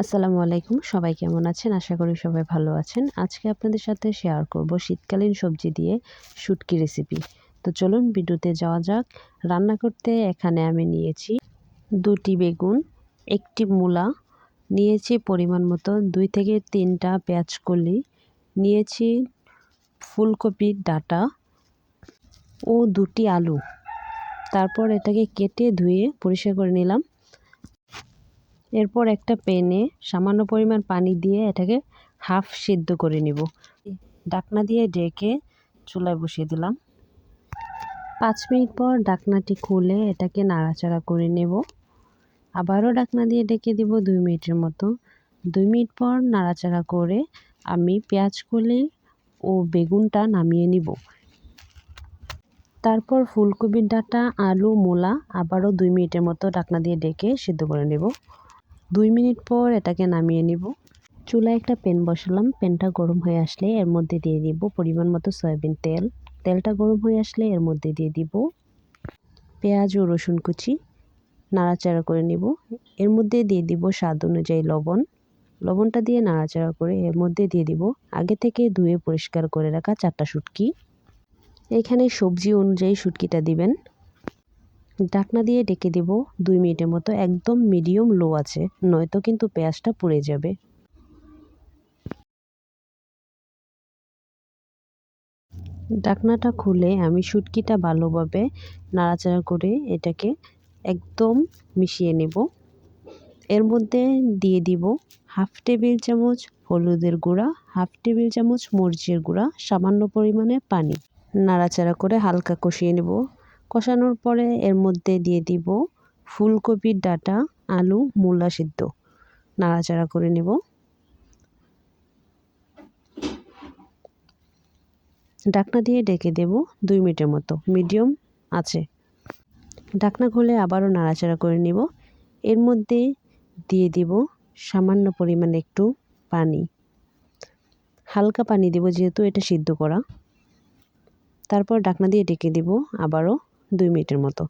আসসালামু আলাইকুম। সবাই কেমন আছেন? আশা করি সবাই ভালো আছেন। আজকে আপনাদের সাথে শেয়ার করব শীতকালীন সবজি দিয়ে শুটকি রেসিপি। তো চলুন ভিডিওতে যাওয়া যাক। রান্না করতে এখানে আমি নিয়েছি 2টি বেগুন, 1টি মূলা, নিয়েছি পরিমাণ মতো 2 থেকে 3টা পেঁয়াজ কলি, নিয়েছি ফুলকপির ডাঁটা ও 2টি আলু। তারপর এটাকে কেটে ধুয়ে পরিষ্কার করে নিলাম। এরপর একটা প্যানে সামান্য পরিমাণ পানি দিয়ে এটাকে হাফ সিদ্ধ করে নিব। ঢাকনা দিয়ে ঢেকে চুলায় বসিয়ে দিলাম। 5 মিনিট পর ঢাকনাটি খুলে এটাকে নাড়াচাড়া করে নেব। আবারও ঢাকনা দিয়ে ঢেকে দিব 2 মিনিটের মতো। 2 মিনিট পর নাড়াচাড়া করে আমি পেঁয়াজ কলি ও বেগুনটা নামিয়ে নিব। তারপর ফুলকপির ডাঁটা, আলু, মূলা আবারও 2 মিনিটের মতো ঢাকনা দিয়ে ঢেকে সিদ্ধ করে নেব। 2 মিনিট পর এটাকে নামিয়ে নিব। চুলায় একটা প্যান বসালাম। প্যানটা গরম হয়ে আসলে এর মধ্যে দিয়ে দিব পরিমাণ মতো সয়াবিন তেল। তেলটা গরম হয়ে আসলে এর মধ্যে দিয়ে দিব পেঁয়াজ ও রসুন কুচি, নাড়াচাড়া করে নিব। এর মধ্যে দিয়ে দিব স্বাদ অনুযায়ী লবণ। লবণটা দিয়ে নাড়াচাড়া করে এর মধ্যে দিয়ে দিব আগে থেকে ধুয়ে পরিষ্কার করে রাখা 4টা শুটকি। এখানে সবজি অনুযায়ী শুটকিটা দিবেন। ঢাকনা দিয়ে ঢেকে দেব 2 মিনিটের মতো, একদম মিডিয়াম লো আছে, নয়তো কিন্তু পেঁয়াজটা পুড়ে যাবে। ঢাকনাটা খুলে আমি শুটকিটা ভালোভাবে নাড়াচাড়া করে এটাকে একদম মিশিয়ে নেব। এর মধ্যে দিয়ে দিব হাফ টেবিল চামচ হলুদের গুঁড়া, হাফ টেবিল চামচ মরিচের গুঁড়া, সামান্য পরিমাণে পানি। নাড়াচাড়া করে হালকা কষিয়ে নেব। কষানোর পরে এর মধ্যে দিয়ে দিব ফুলকপির ডাঁটা, আলু, মূলা সিদ্ধ। নাড়াচাড়া করে নেব। ঢাকনা দিয়ে ঢেকে দেব 2 মিনিটের মতো, মিডিয়াম আছে। ঢাকনা খুলে আবারও নাড়াচাড়া করে নিব। এর মধ্যে দিয়ে দিব সামান্য পরিমাণে একটু পানি, হালকা পানি দেব যেহেতু এটা সিদ্ধ করা। তারপর ঢাকনা দিয়ে ঢেকে দিব আবারও 2 মিনিটের মতো।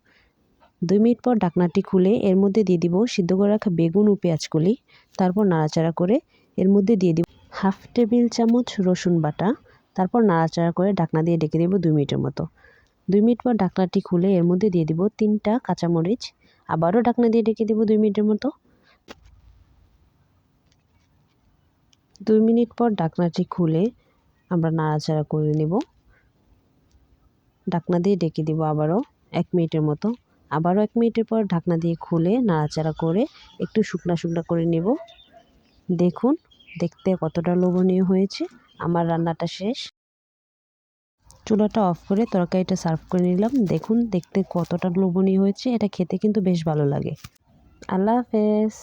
2 মিনিট পর ঢাকনাটি খুলে এর মধ্যে দিয়ে দিব সিদ্ধ করে রাখা বেগুন ও পেঁয়াজ কলি। তারপর নাড়াচাড়া করে এর মধ্যে দিয়ে দিব হাফ টেবিল চামচ রসুন বাটা। তারপর নাড়াচাড়া করে ঢাকনা দিয়ে ঢেকে দেব 2 মিনিটের মতো। 2 মিনিট পর ঢাকনাটি খুলে এর মধ্যে দিয়ে দিব 3টা কাঁচামরিচ। আবারও ঢাকনা দিয়ে ঢেকে দেব 2 মিনিটের মতো। 2 মিনিট পর ঢাকনাটি খুলে আমরা নাড়াচাড়া করে নেব। ঢাকনা দিয়ে ঢেকে দেব আবারও 1 মিনিটের মতো। আবারও 1 মিনিটের পর ঢাকনা দিয়ে খুলে নাড়াচাড়া করে একটু শুকনা শুকনা করে নেব। দেখুন দেখতে কতটা লোভনীয় হয়েছে। আমার রান্নাটা শেষ। চুলাটা অফ করে তরকারিটা সার্ভ করে নিলাম। দেখুন দেখতে কতটা লোভনীয় হয়েছে। এটা খেতে কিন্তু বেশ ভালো লাগে। আল্লাহ হাফেজ।